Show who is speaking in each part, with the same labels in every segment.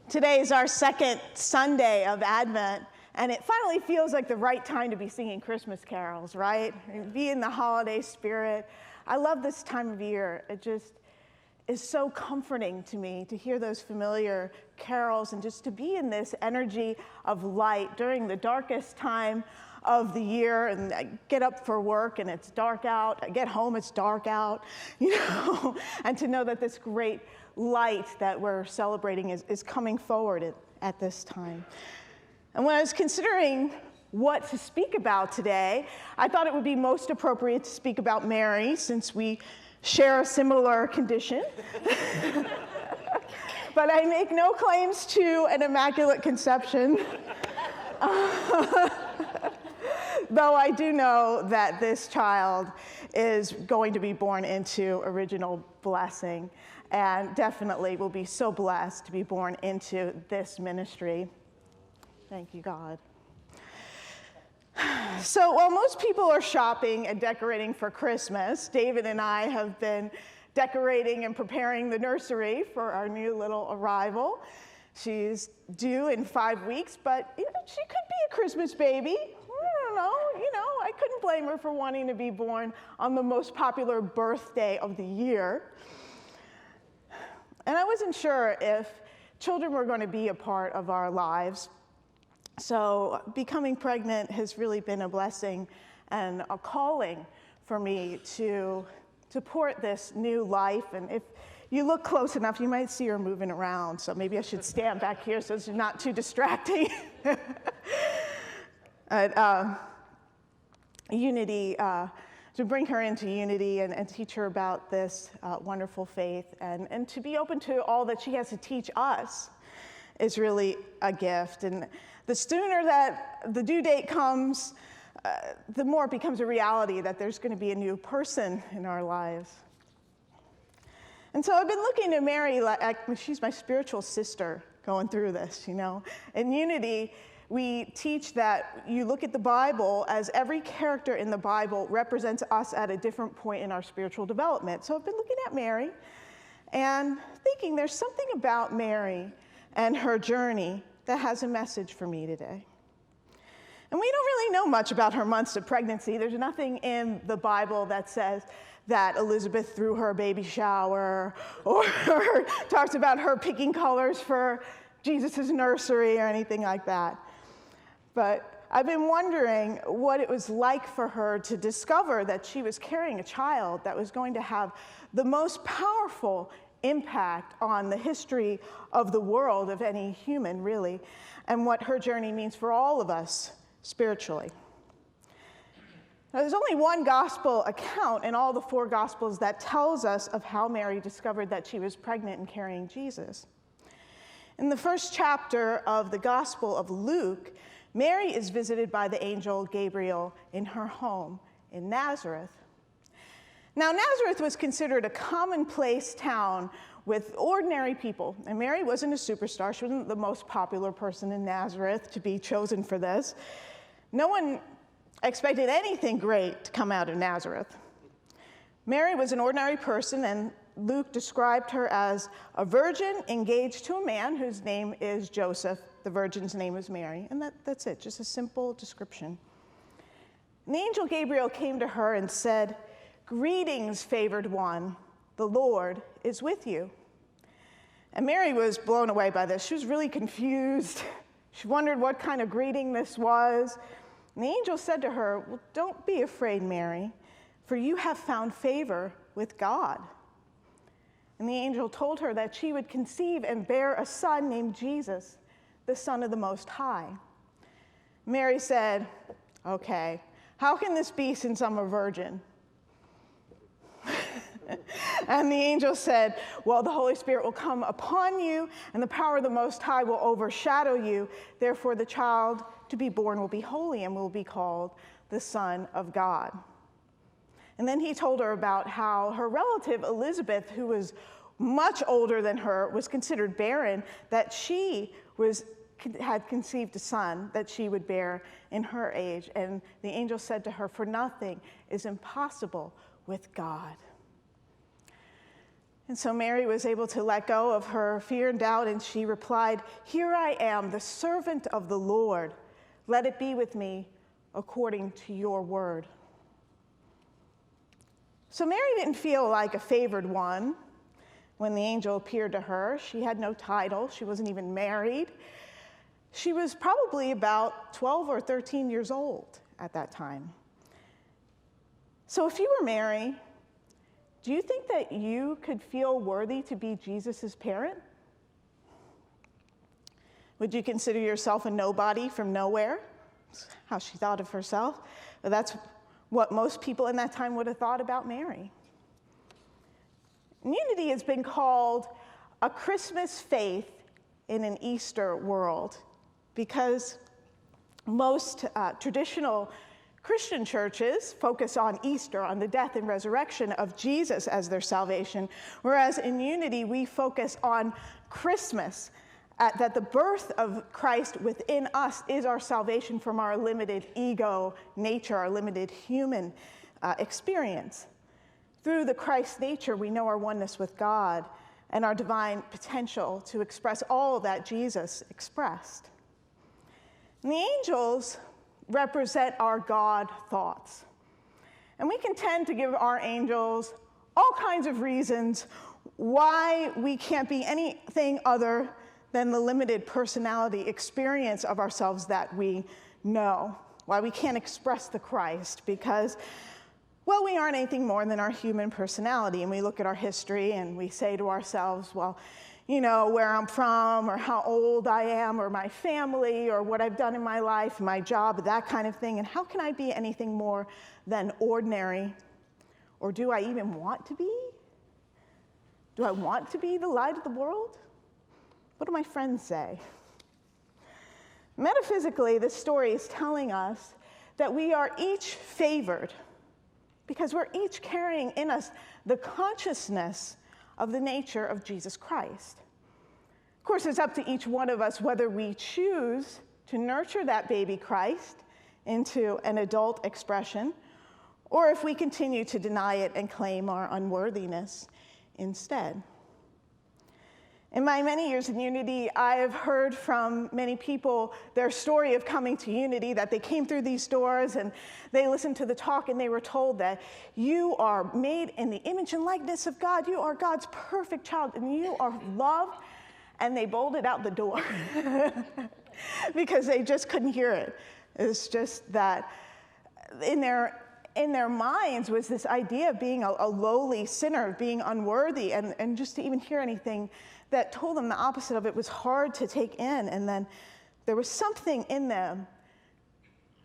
Speaker 1: Today is our second Sunday of Advent, and it finally feels like the right time to be singing Christmas carols, right? Be in the holiday spirit. I love this time of year. It just is so comforting to me to hear those familiar carols and just to be in this energy of light during the darkest time of the year. And I get up for work and it's dark out. I get home, it's dark out, and to know that this great light that we're celebrating is coming forward at this time. And when I was considering what to speak about today, I thought it would be most appropriate to speak about Mary, since we share a similar condition. But I make no claims to an immaculate conception. Though I do know that this child is going to be born into original blessing, and definitely will be so blessed to be born into this ministry. Thank you, God. So while most people are shopping and decorating for Christmas, David and I have been decorating and preparing the nursery for our new little arrival. She's due in 5 weeks, but she could be a Christmas baby. I don't know, I couldn't blame her for wanting to be born on the most popular birthday of the year. And I wasn't sure if children were going to be a part of our lives. So becoming pregnant has really been a blessing and a calling for me to support this new life. And if you look close enough, you might see her moving around. So maybe I should stand back here so it's not too distracting. Unity, to bring her into Unity and teach her about this wonderful faith and to be open to all that she has to teach us is really a gift. And the sooner that the due date comes, the more it becomes a reality that there's going to be a new person in our lives. And so I've been looking at Mary like she's my spiritual sister going through this, In Unity, we teach that you look at the Bible as every character in the Bible represents us at a different point in our spiritual development. So I've been looking at Mary and thinking there's something about Mary and her journey that has a message for me today. And we don't really know much about her months of pregnancy. There's nothing in the Bible that says that Elizabeth threw her baby shower or talks about her picking colors for Jesus' nursery or anything like that. But I've been wondering what it was like for her to discover that she was carrying a child that was going to have the most powerful impact on the history of the world, of any human, really, and what her journey means for all of us spiritually. Now, there's only one gospel account in all the 4 gospels that tells us of how Mary discovered that she was pregnant and carrying Jesus. In the first chapter of the Gospel of Luke, Mary is visited by the angel Gabriel in her home in Nazareth. Now, Nazareth was considered a commonplace town with ordinary people, and Mary wasn't a superstar. She wasn't the most popular person in Nazareth to be chosen for this. No one expected anything great to come out of Nazareth. Mary was an ordinary person, and Luke described her as a virgin engaged to a man whose name is Joseph. The virgin's name is Mary, and that's it, just a simple description. And the angel Gabriel came to her and said, "Greetings, favored one, the Lord is with you." And Mary was blown away by this. She was really confused. She wondered what kind of greeting this was. And the angel said to her, "Well, don't be afraid, Mary, for you have found favor with God." And the angel told her that she would conceive and bear a son named Jesus, the Son of the Most High. Mary said, "Okay, how can this be since I'm a virgin?" And the angel said, "Well, the Holy Spirit will come upon you, and the power of the Most High will overshadow you. Therefore, the child to be born will be holy and will be called the Son of God." And then he told her about how her relative Elizabeth, who was much older than her, was considered barren, that she had conceived a son that she would bear in her age. And the angel said to her, "For nothing is impossible with God." And so Mary was able to let go of her fear and doubt, and she replied, "Here I am, the servant of the Lord. Let it be with me according to your word." So Mary didn't feel like a favored one when the angel appeared to her. She had no title. She wasn't even married. She was probably about 12 or 13 years old at that time. So if you were Mary, do you think that you could feel worthy to be Jesus' parent? Would you consider yourself a nobody from nowhere? That's how she thought of herself. But that's what most people in that time would have thought about Mary. Unity has been called a Christmas faith in an Easter world because most traditional Christian churches focus on Easter, on the death and resurrection of Jesus as their salvation, whereas in Unity we focus on Christmas, that the birth of Christ within us is our salvation from our limited ego nature, our limited human experience. Through the Christ nature, we know our oneness with God and our divine potential to express all that Jesus expressed. And the angels represent our God thoughts. And we can tend to give our angels all kinds of reasons why we can't be anything other than the limited personality experience of ourselves that we know, why we can't express the Christ, because, well, we aren't anything more than our human personality. And we look at our history and we say to ourselves, well, you know, where I'm from or how old I am or my family or what I've done in my life, my job, that kind of thing. And how can I be anything more than ordinary? Or do I even want to be? Do I want to be the light of the world? What do my friends say? Metaphysically, this story is telling us that we are each favored because we're each carrying in us the consciousness of the nature of Jesus Christ. Of course, it's up to each one of us whether we choose to nurture that baby Christ into an adult expression, or if we continue to deny it and claim our unworthiness instead. In my many years in Unity, I have heard from many people their story of coming to Unity, that they came through these doors and they listened to the talk and they were told that you are made in the image and likeness of God. You are God's perfect child and you are loved. And they bolted out the door because they just couldn't hear it. It's just that in their minds was this idea of being a lowly sinner, being unworthy, and just to even hear anything that told them the opposite of it was hard to take in. And then there was something in them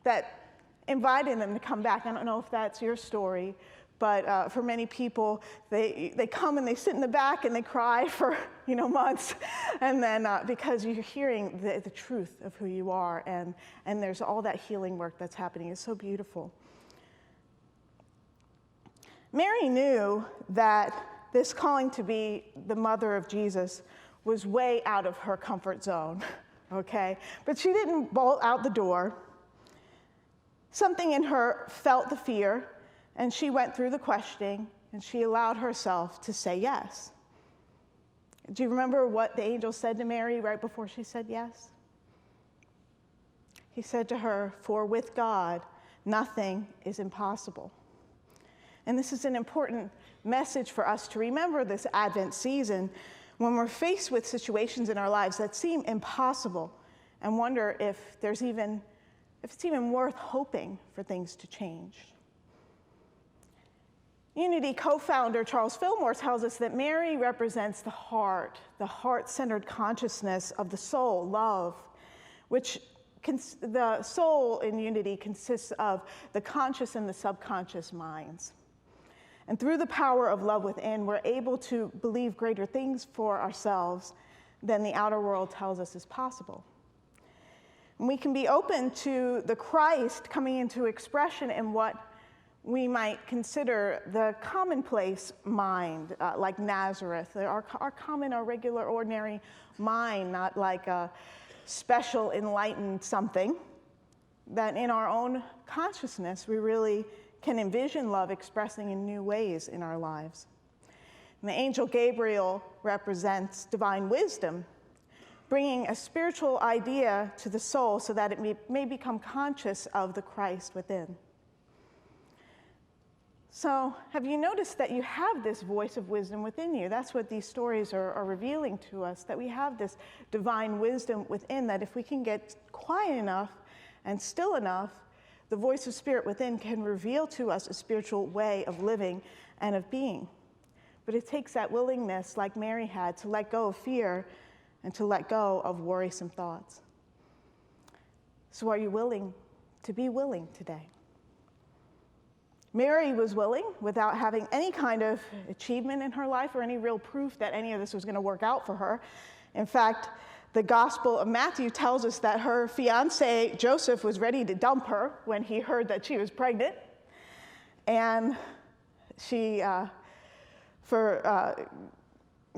Speaker 1: that invited them to come back. I don't know if that's your story, but for many people, they come and they sit in the back and they cry for months, and then because you're hearing the truth of who you are, and there's all that healing work that's happening. It's so beautiful. Mary knew that this calling to be the mother of Jesus was way out of her comfort zone, okay? But she didn't bolt out the door. Something in her felt the fear, and she went through the questioning, and she allowed herself to say yes. Do you remember what the angel said to Mary right before she said yes? He said to her, "For with God, nothing is impossible." And this is an important message for us to remember this Advent season when we're faced with situations in our lives that seem impossible and wonder if it's even worth hoping for things to change. Unity co-founder Charles Fillmore tells us that Mary represents the heart-centered consciousness of the soul, love, which the soul in Unity consists of the conscious and the subconscious minds. And through the power of love within, we're able to believe greater things for ourselves than the outer world tells us is possible. And we can be open to the Christ coming into expression in what we might consider the commonplace mind, like Nazareth, our common, our regular, ordinary mind, not like a special, enlightened something, that in our own consciousness we really can envision love expressing in new ways in our lives. And the angel Gabriel represents divine wisdom, bringing a spiritual idea to the soul so that it may become conscious of the Christ within. So have you noticed that you have this voice of wisdom within you? That's what these stories are revealing to us, that we have this divine wisdom within, that if we can get quiet enough and still enough, the voice of spirit within can reveal to us a spiritual way of living and of being. But it takes that willingness, like Mary had, to let go of fear and to let go of worrisome thoughts. So are you willing to be willing today? Mary was willing without having any kind of achievement in her life or any real proof that any of this was going to work out for her. In fact, the Gospel of Matthew tells us that her fiancé, Joseph, was ready to dump her when he heard that she was pregnant. And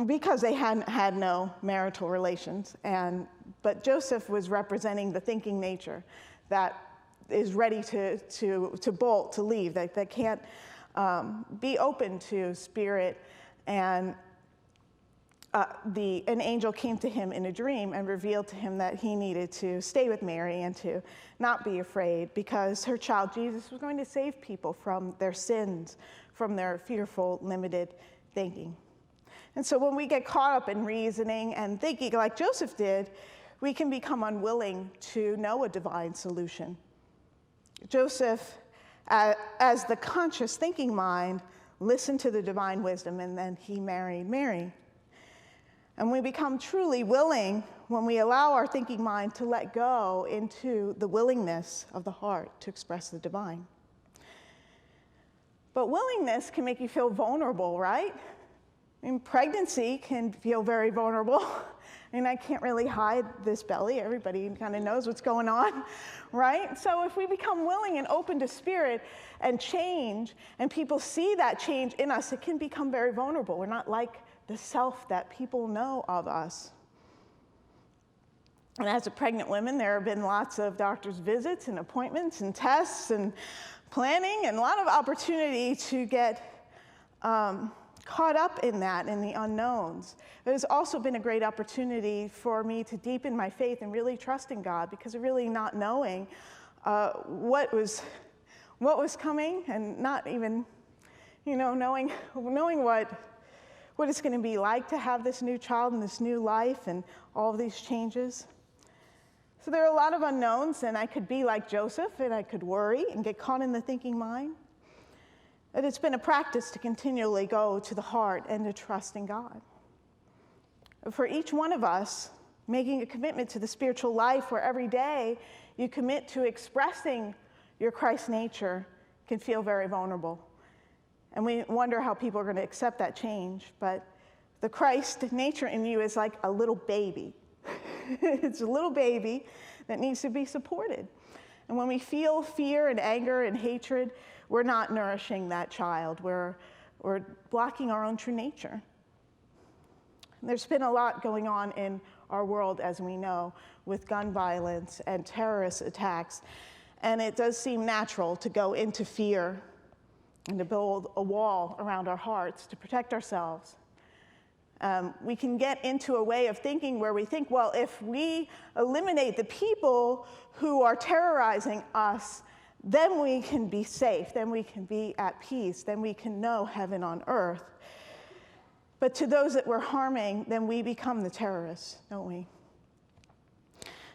Speaker 1: because they hadn't had no marital relations. But Joseph was representing the thinking nature that is ready to bolt, to leave, that can't be open to spirit. And an angel came to him in a dream and revealed to him that he needed to stay with Mary and to not be afraid, because her child Jesus was going to save people from their sins, from their fearful, limited thinking. And so when we get caught up in reasoning and thinking like Joseph did, we can become unwilling to know a divine solution. Joseph, as the conscious thinking mind, listened to the divine wisdom, and then he married Mary. And we become truly willing when we allow our thinking mind to let go into the willingness of the heart to express the divine. But willingness can make you feel vulnerable, right? I mean, pregnancy can feel very vulnerable. I can't really hide this belly. Everybody kind of knows what's going on, right? So if we become willing and open to spirit and change, and people see that change in us, it can become very vulnerable. We're not like the self that people know of us. And as a pregnant woman, there have been lots of doctor's visits and appointments and tests and planning and a lot of opportunity to get caught up in that, in the unknowns. It has also been a great opportunity for me to deepen my faith and really trust in God, because of really not knowing what was coming, and not even, knowing what it's going to be like to have this new child and this new life and all of these changes. So there are a lot of unknowns, and I could be like Joseph, and I could worry and get caught in the thinking mind. But it's been a practice to continually go to the heart and to trust in God. For each one of us, making a commitment to the spiritual life where every day you commit to expressing your Christ nature can feel very vulnerable. And we wonder how people are going to accept that change. But the Christ nature in you is like a little baby. It's a little baby that needs to be supported. And when we feel fear and anger and hatred, we're not nourishing that child. We're blocking our own true nature. There's been a lot going on in our world, as we know, with gun violence and terrorist attacks. And it does seem natural to go into fear and to build a wall around our hearts to protect ourselves. We can get into a way of thinking where we think, well, if we eliminate the people who are terrorizing us, then we can be safe, then we can be at peace, then we can know heaven on earth. But to those that we're harming, then we become the terrorists, don't we?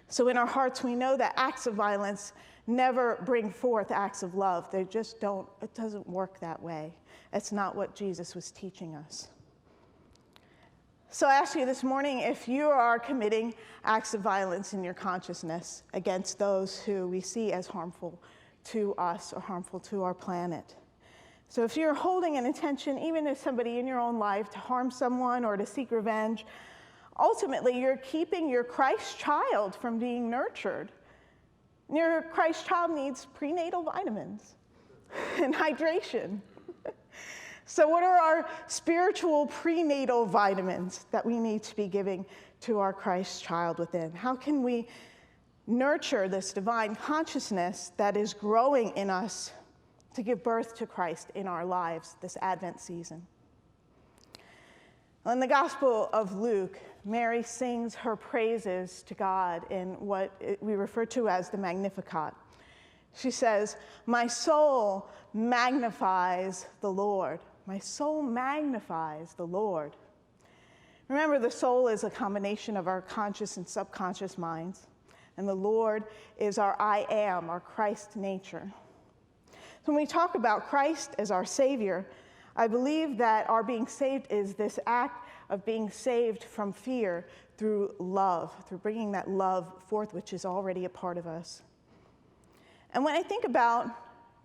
Speaker 1: So in our hearts, we know that acts of violence never bring forth acts of love. They just don't, it doesn't work that way. It's not what Jesus was teaching us. So I ask you this morning if you are committing acts of violence in your consciousness against those who we see as harmful to us or harmful to our planet. So if you're holding an intention, even if somebody in your own life, to harm someone or to seek revenge, ultimately you're keeping your Christ child from being nurtured. Your Christ child needs prenatal vitamins and hydration. So what are our spiritual prenatal vitamins that we need to be giving to our Christ child within? How can we nurture this divine consciousness that is growing in us to give birth to Christ in our lives this Advent season? Well, in the Gospel of Luke, Mary sings her praises to God in what we refer to as the Magnificat. She says, "My soul magnifies the Lord. My soul magnifies the Lord." Remember, the soul is a combination of our conscious and subconscious minds, and the Lord is our I am, our Christ nature. So when we talk about Christ as our Savior, I believe that our being saved is this act of being saved from fear through love, through bringing that love forth, which is already a part of us. And when I think about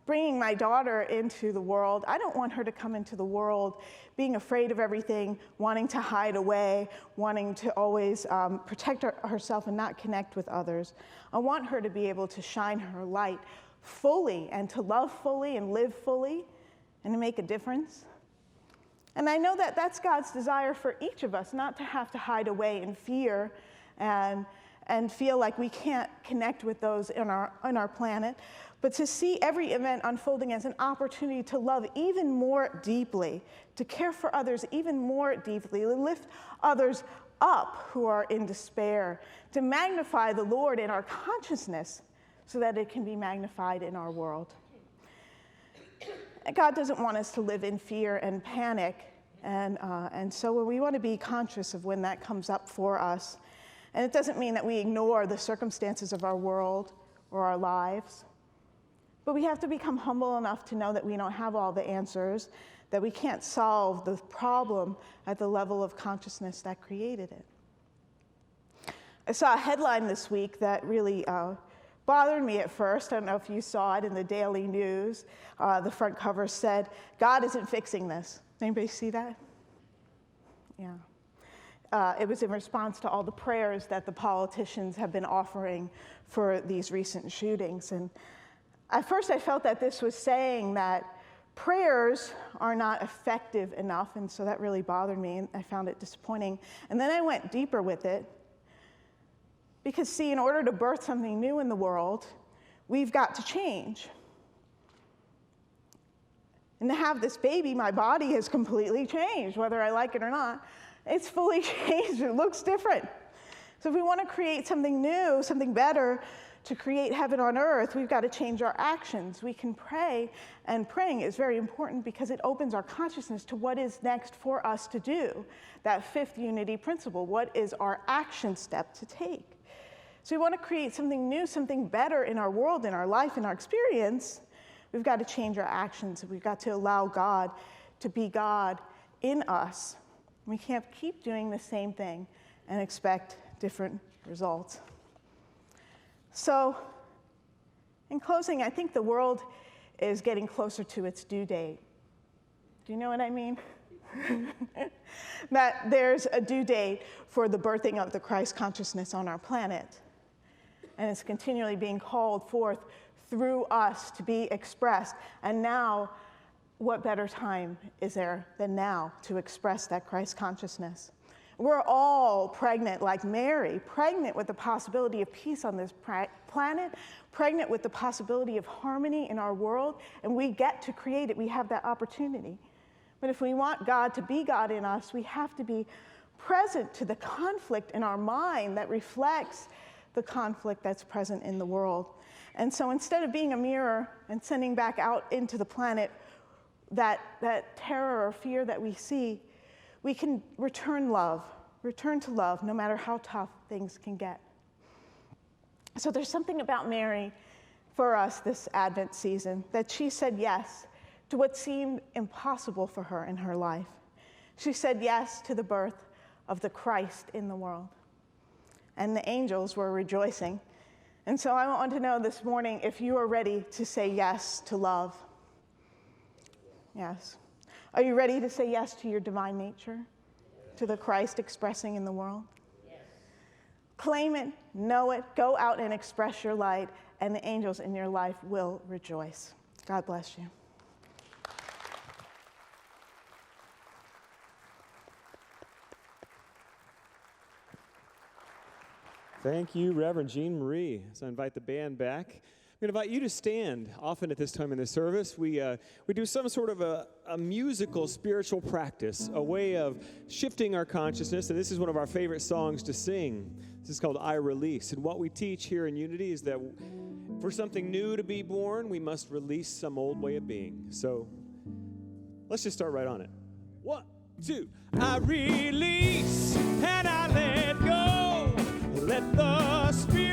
Speaker 1: bringing my daughter into the world, I don't want her to come into the world being afraid of everything, wanting to hide away, wanting to always protect herself and not connect with others. I want her to be able to shine her light fully and to love fully and live fully and to make a difference. And I know that that's God's desire for each of us, not to have to hide away in fear and feel like we can't connect with those on our planet, but to see every event unfolding as an opportunity to love even more deeply, to care for others even more deeply, to lift others up who are in despair, to magnify the Lord in our consciousness so that it can be magnified in our world. God doesn't want us to live in fear and panic, and so we want to be conscious of when that comes up for us. And it doesn't mean that we ignore the circumstances of our world or our lives, but we have to become humble enough to know that we don't have all the answers, that we can't solve the problem at the level of consciousness that created it. I saw a headline this week that really bothered me at first. I don't know if you saw it in the Daily News. The front cover said, "God isn't fixing this." Anybody see that? Yeah. It was in response to all the prayers that the politicians have been offering for these recent shootings. And at first I felt that this was saying that prayers are not effective enough, and so that really bothered me, and I found it disappointing. And then I went deeper with it. Because, see, in order to birth something new in the world, we've got to change. And to have this baby, my body has completely changed, whether I like it or not. It's fully changed. It looks different. So if we want to create something new, something better, to create heaven on earth, we've got to change our actions. We can pray, and praying is very important because it opens our consciousness to what is next for us to do. That fifth unity principle, what is our action step to take? So we want to create something new, something better in our world, in our life, in our experience. We've got to change our actions. We've got to allow God to be God in us. We can't keep doing the same thing and expect different results. So, in closing, I think the world is getting closer to its due date. Do you know what I mean? That there's a due date for the birthing of the Christ consciousness on our planet. And it's continually being called forth through us to be expressed. And now, what better time is there than now to express that Christ consciousness? We're all pregnant, like Mary, pregnant with the possibility of peace on this planet, pregnant with the possibility of harmony in our world, and we get to create it. We have that opportunity. But if we want God to be God in us, we have to be present to the conflict in our mind that reflects the conflict that's present in the world. And so instead of being a mirror and sending back out into the planet that terror or fear that we see, we can return to love, no matter how tough things can get. So there's something about Mary for us this Advent season, that she said yes to what seemed impossible for her in her life. She said yes to the birth of the Christ in the world. And the angels were rejoicing. And so I want to know this morning if you are ready to say yes to love. Yes. Are you ready to say yes to your divine nature? To the Christ expressing in the world? Yes. Claim it, know it, go out and express your light, and the angels in your life will rejoice. God bless you.
Speaker 2: Thank you, Reverend Jeanmarie. So I invite the band back. I'm going to invite you to stand. Often at this time in the service, we do some sort of a musical spiritual practice, a way of shifting our consciousness, and this is one of our favorite songs to sing. This is called I Release, and what we teach here in Unity is that for something new to be born, we must release some old way of being. So let's just start right on it. 1, 2. I release and I let go. Let the Spirit